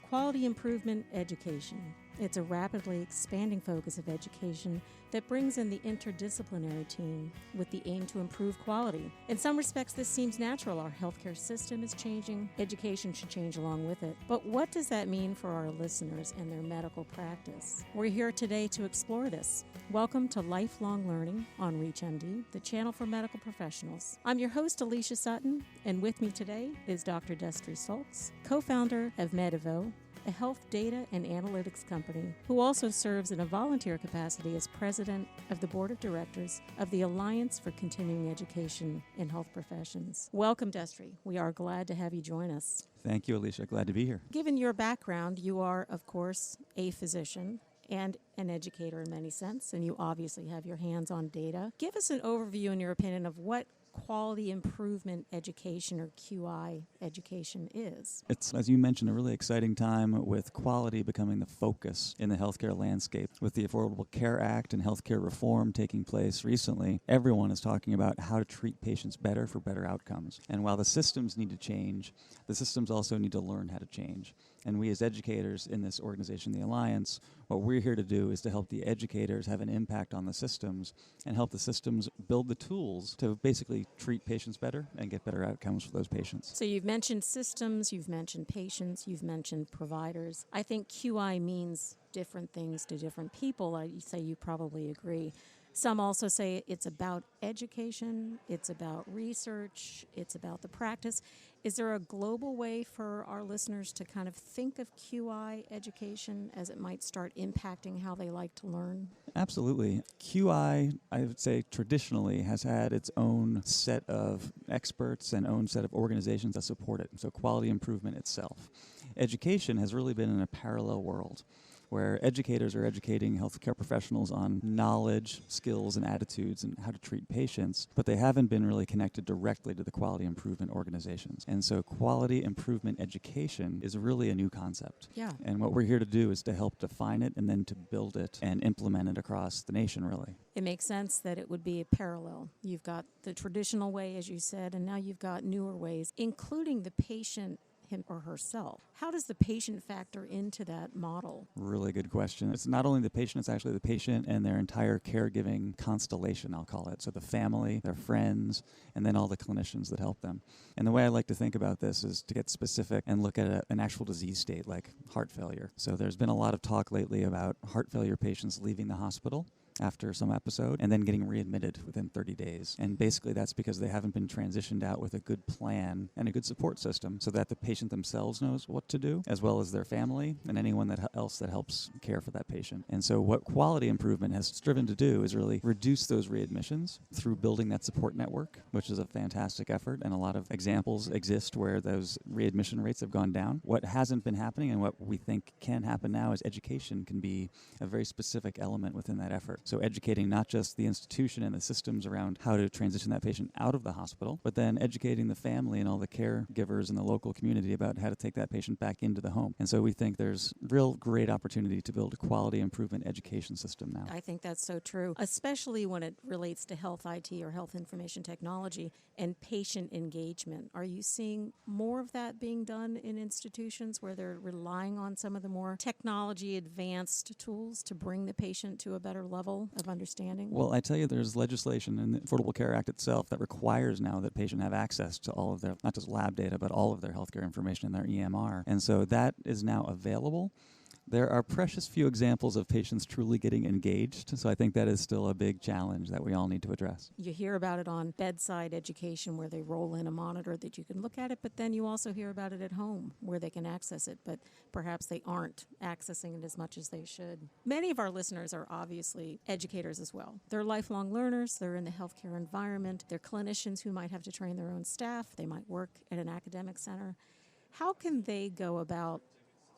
Quality improvement education. It's a rapidly expanding focus of education that brings in the interdisciplinary team with the aim to improve quality. In some respects, this seems natural. Our healthcare system is changing. Education should change along with it. But what does that mean for our listeners and their medical practice? We're here today to explore this. Welcome to Lifelong Learning on ReachMD, the channel for medical professionals. I'm your host, Alicia Sutton, and with me today is Dr. Destry Sulkes, co-founder of Medivo, a health data and analytics company, who also serves in a volunteer capacity as president of the board of directors of the Alliance for Continuing Education in Health Professions. Welcome, Destry. We are glad to have you join us. Thank you, Alicia. Glad to be here. Given your background, you are, of course, a physician and an educator in many sense, and you obviously have your hands on data. Give us an overview, in your opinion, of what quality improvement education, or QI education, is. It's, as you mentioned, a really exciting time with quality becoming the focus in the healthcare landscape. With the Affordable Care Act and healthcare reform taking place recently, everyone is talking about how to treat patients better for better outcomes. And while the systems need to change, the systems also need to learn how to change. And we as educators in this organization, the Alliance, what we're here to do is to help the educators have an impact on the systems and help the systems build the tools to basically treat patients better and get better outcomes for those patients. So you've mentioned systems, you've mentioned patients, you've mentioned providers. I think QI means different things to different people. I say you probably agree. Some also say it's about education, it's about research, it's about the practice. Is there a global way for our listeners to kind of think of QI education as it might start impacting how they like to learn? Absolutely. QI, I would say, traditionally has had its own set of experts and own set of organizations that support it. So quality improvement itself. Education has really been in a parallel world, where educators are educating healthcare professionals on knowledge, skills, and attitudes and how to treat patients, but they haven't been really connected directly to the quality improvement organizations. And so quality improvement education is really a new concept. Yeah. And what we're here to do is to help define it and then to build it and implement it across the nation, really. It makes sense that it would be a parallel. You've got the traditional way, as you said, and now you've got newer ways, including the patient him or herself. How does the patient factor into that model? Really good question. It's not only the patient, it's actually the patient and their entire caregiving constellation, I'll call it. So the family, their friends, and then all the clinicians that help them. And the way I like to think about this is to get specific and look at an actual disease state like heart failure. So there's been a lot of talk lately about heart failure patients leaving the hospital after some episode and then getting readmitted within 30 days. And basically that's because they haven't been transitioned out with a good plan and a good support system so that the patient themselves knows what to do, as well as their family and anyone else that helps care for that patient. And so what quality improvement has striven to do is really reduce those readmissions through building that support network, which is a fantastic effort, and a lot of examples exist where those readmission rates have gone down. What hasn't been happening and what we think can happen now is education can be a very specific element within that effort. So educating not just the institution and the systems around how to transition that patient out of the hospital, but then educating the family and all the caregivers in the local community about how to take that patient back into the home. And so we think there's real great opportunity to build a quality improvement education system now. I think that's so true, especially when it relates to health IT or health information technology and patient engagement. Are you seeing more of that being done in institutions where they're relying on some of the more technology advanced tools to bring the patient to a better level of understanding? Well, I tell you, there's legislation in the Affordable Care Act itself that requires now that patient have access to all of their, not just lab data, but all of their healthcare information in their EMR. And so that is now available. There are precious few examples of patients truly getting engaged, so I think that is still a big challenge that we all need to address. You hear about it on bedside education where they roll in a monitor that you can look at it, but then you also hear about it at home where they can access it, but perhaps they aren't accessing it as much as they should. Many of our listeners are obviously educators as well. They're lifelong learners, they're in the healthcare environment, they're clinicians who might have to train their own staff, they might work at an academic center. How can they go about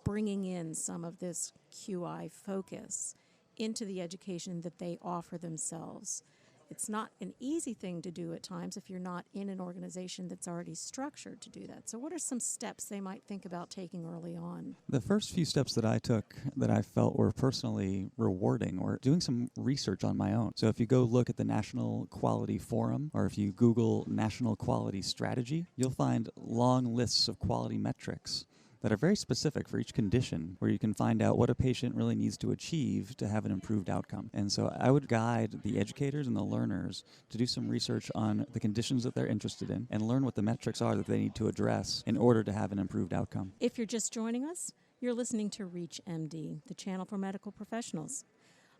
bringing in some of this QI focus into the education that they offer themselves? It's not an easy thing to do at times if you're not in an organization that's already structured to do that. So what are some steps they might think about taking early on? The first few steps that I took that I felt were personally rewarding were doing some research on my own. So if you go look at the National Quality Forum, or if you Google National Quality Strategy, you'll find long lists of quality metrics that are very specific for each condition, where you can find out what a patient really needs to achieve to have an improved outcome. And so I would guide the educators and the learners to do some research on the conditions that they're interested in and learn what the metrics are that they need to address in order to have an improved outcome. If you're just joining us, you're listening to Reach MD, the channel for medical professionals.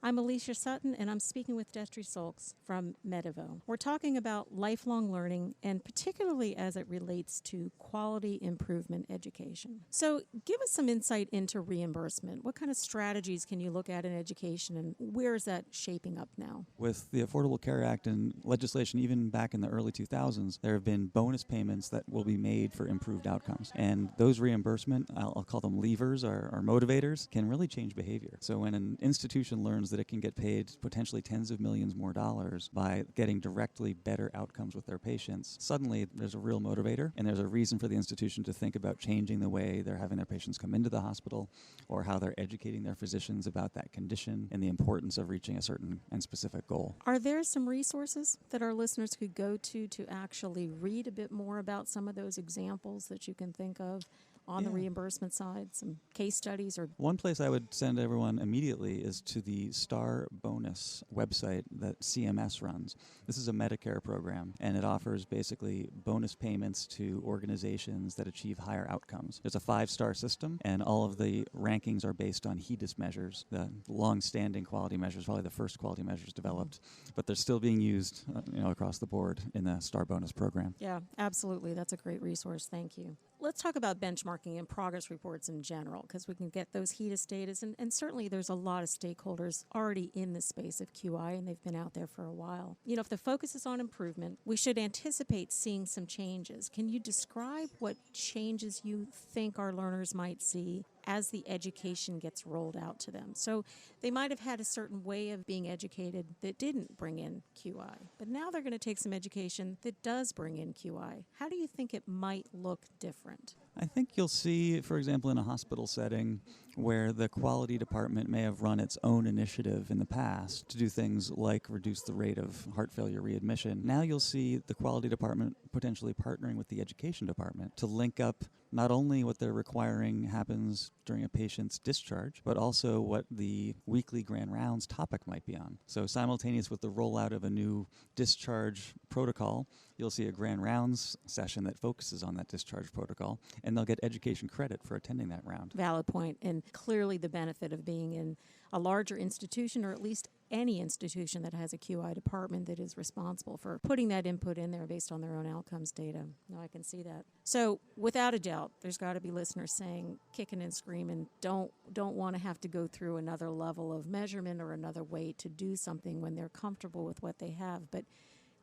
I'm Alicia Sutton, and I'm speaking with Destry Sulkes from Medivo. We're talking about lifelong learning, and particularly as it relates to quality improvement education. So give us some insight into reimbursement. What kind of strategies can you look at in education, and where is that shaping up now? With the Affordable Care Act and legislation, even back in the early 2000s, there have been bonus payments that will be made for improved outcomes. And those reimbursement, I'll call them levers or motivators, can really change behavior. So when an institution learns that it can get paid potentially tens of millions more dollars by getting directly better outcomes with their patients, suddenly there's a real motivator, and there's a reason for the institution to think about changing the way they're having their patients come into the hospital, or how they're educating their physicians about that condition and the importance of reaching a certain and specific goal. Are there some resources that our listeners could go to actually read a bit more about some of those examples that you can think of on the reimbursement side, some case studies? Or one place I would send everyone immediately is to the Star Bonus website that CMS runs. This is a Medicare program, and it offers basically bonus payments to organizations that achieve higher outcomes. There's a 5-star system, and all of the rankings are based on HEDIS measures, the long-standing quality measures, probably the first quality measures developed, but they're still being used across the board in the Star Bonus program. Yeah, absolutely. That's a great resource. Thank you. Let's talk about benchmarking and progress reports in general, because we can get those HEDIS data, and certainly there's a lot of stakeholders already in the space of QI, and they've been out there for a while. If the focus is on improvement, we should anticipate seeing some changes. Can you describe what changes you think our learners might see as the education gets rolled out to them? So they might have had a certain way of being educated that didn't bring in QI, but now they're going to take some education that does bring in QI. How do you think it might look different? I think you'll see, for example, in a hospital setting where the quality department may have run its own initiative in the past to do things like reduce the rate of heart failure readmission. Now you'll see the quality department potentially partnering with the education department to link up not only what they're requiring happens during a patient's discharge, but also what the weekly grand rounds topic might be on. So simultaneous with the rollout of a new discharge protocol, you'll see a grand rounds session that focuses on that discharge protocol, and they'll get education credit for attending that round. Valid point, and clearly the benefit of being in a larger institution, or at least any institution that has a QI department that is responsible for putting that input in there based on their own outcomes data. No, I can see that. So without a doubt, there's got to be listeners saying, kicking and screaming, don't want to have to go through another level of measurement or another way to do something when they're comfortable with what they have. But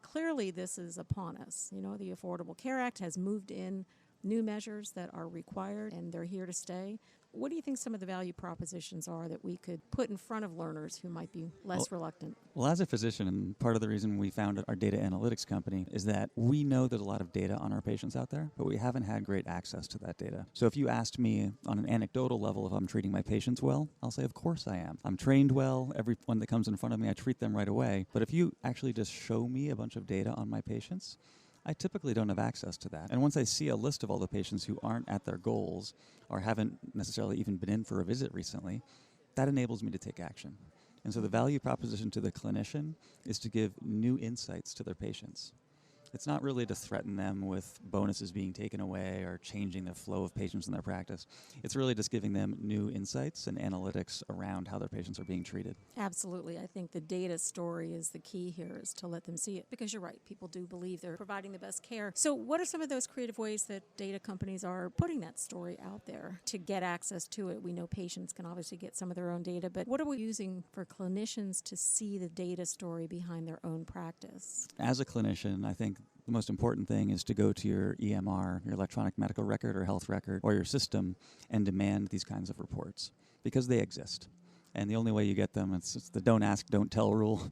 clearly this is upon us. The Affordable Care Act has moved in new measures that are required, and they're here to stay. What do you think some of the value propositions are that we could put in front of learners who might be less reluctant? Well, as a physician, and part of the reason we founded our data analytics company is that we know there's a lot of data on our patients out there, but we haven't had great access to that data. So if you asked me on an anecdotal level if I'm treating my patients well, I'll say, of course I am. I'm trained well. Everyone that comes in front of me, I treat them right away. But if you actually just show me a bunch of data on my patients, I typically don't have access to that. And once I see a list of all the patients who aren't at their goals or haven't necessarily even been in for a visit recently, that enables me to take action. And so the value proposition to the clinician is to give new insights to their patients. It's not really to threaten them with bonuses being taken away or changing the flow of patients in their practice. It's really just giving them new insights and analytics around how their patients are being treated. Absolutely. I think the data story is the key here, is to let them see it. Because you're right, people do believe they're providing the best care. So what are some of those creative ways that data companies are putting that story out there to get access to it? We know patients can obviously get some of their own data, but what are we using for clinicians to see the data story behind their own practice? As a clinician, I think the most important thing is to go to your EMR, your electronic medical record or health record, or your system, and demand these kinds of reports, because they exist. And the only way you get them, it's the don't ask, don't tell rule.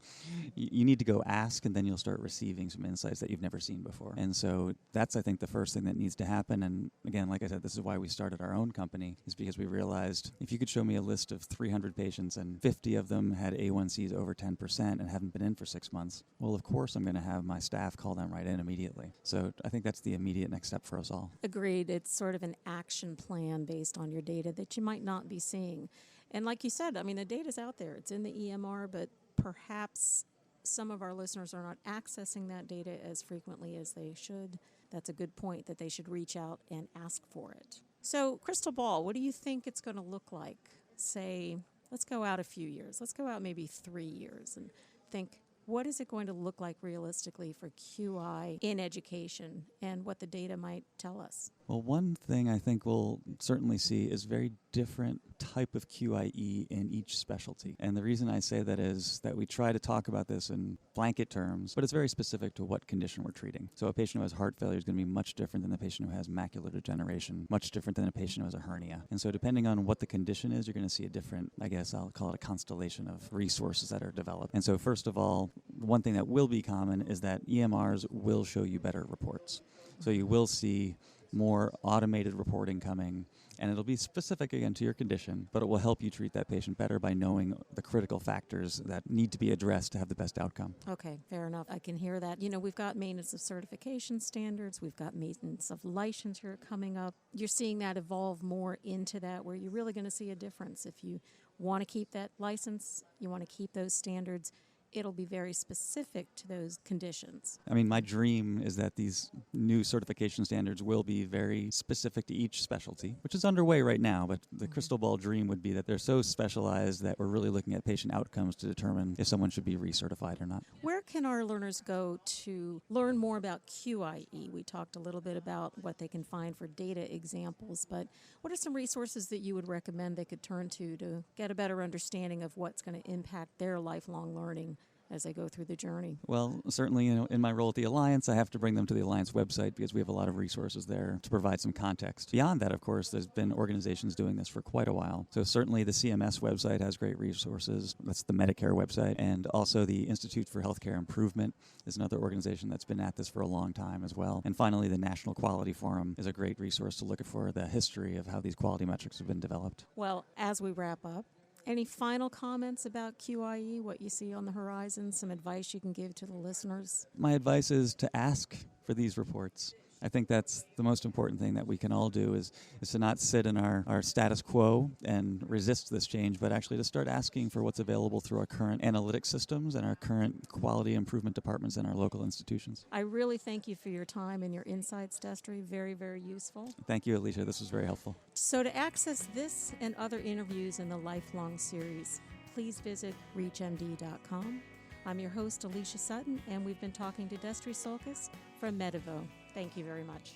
You need to go ask, and then you'll start receiving some insights that you've never seen before. And so that's, I think, the first thing that needs to happen. And again, like I said, this is why we started our own company, is because we realized if you could show me a list of 300 patients and 50 of them had A1Cs over 10% and haven't been in for 6 months, well, of course I'm going to have my staff call them right in immediately. So I think that's the immediate next step for us all. Agreed. It's sort of an action plan based on your data that you might not be seeing. And like you said, I mean, the data's out there. It's in the EMR, but perhaps some of our listeners are not accessing that data as frequently as they should. That's a good point, that they should reach out and ask for it. So, crystal ball, what do you think it's going to look like? Say, let's go out a few years. Let's go out maybe 3 years and think, what is it going to look like realistically for QI in education and what the data might tell us? Well, one thing I think we'll certainly see is very different type of QIE in each specialty. And the reason I say that is that we try to talk about this in blanket terms, but it's very specific to what condition we're treating. So a patient who has heart failure is going to be much different than the patient who has macular degeneration, much different than a patient who has a hernia. And so depending on what the condition is, you're going to see a different, I guess I'll call it a constellation of resources that are developed. And so first of all, one thing that will be common is that EMRs will show you better reports. So you will see more automated reporting coming, and it'll be specific again to your condition, but it will help you treat that patient better by knowing the critical factors that need to be addressed to have the best outcome. Okay, fair enough. I can hear that. You know, we've got maintenance of certification standards, we've got maintenance of licensure coming up. You're seeing that evolve more into that, where you're really going to see a difference. If you want to keep that license, you want to keep those standards, it'll be very specific to those conditions. I mean, my dream is that these new certification standards will be very specific to each specialty, which is underway right now, but the crystal ball dream would be that they're so specialized that we're really looking at patient outcomes to determine if someone should be recertified or not. Where can our learners go to learn more about QIE? We talked a little bit about what they can find for data examples, but what are some resources that you would recommend they could turn to get a better understanding of what's going to impact their lifelong learning as they go through the journey? Well, certainly, in my role at the Alliance, I have to bring them to the Alliance website because we have a lot of resources there to provide some context. Beyond that, of course, there's been organizations doing this for quite a while. So certainly the CMS website has great resources. That's the Medicare website. And also the Institute for Healthcare Improvement is another organization that's been at this for a long time as well. And finally, the National Quality Forum is a great resource to look for the history of how these quality metrics have been developed. Well, as we wrap up, any final comments about QIE, what you see on the horizon, some advice you can give to the listeners? My advice is to ask for these reports. I think that's the most important thing that we can all do is to not sit in our status quo and resist this change, but actually to start asking for what's available through our current analytic systems and our current quality improvement departments in our local institutions. I really thank you for your time and your insights, Destry. Very, very useful. Thank you, Alicia. This was very helpful. So to access this and other interviews in the Lifelong series, please visit reachmd.com. I'm your host, Alicia Sutton, and we've been talking to Destry Sulkes from Medivo. Thank you very much.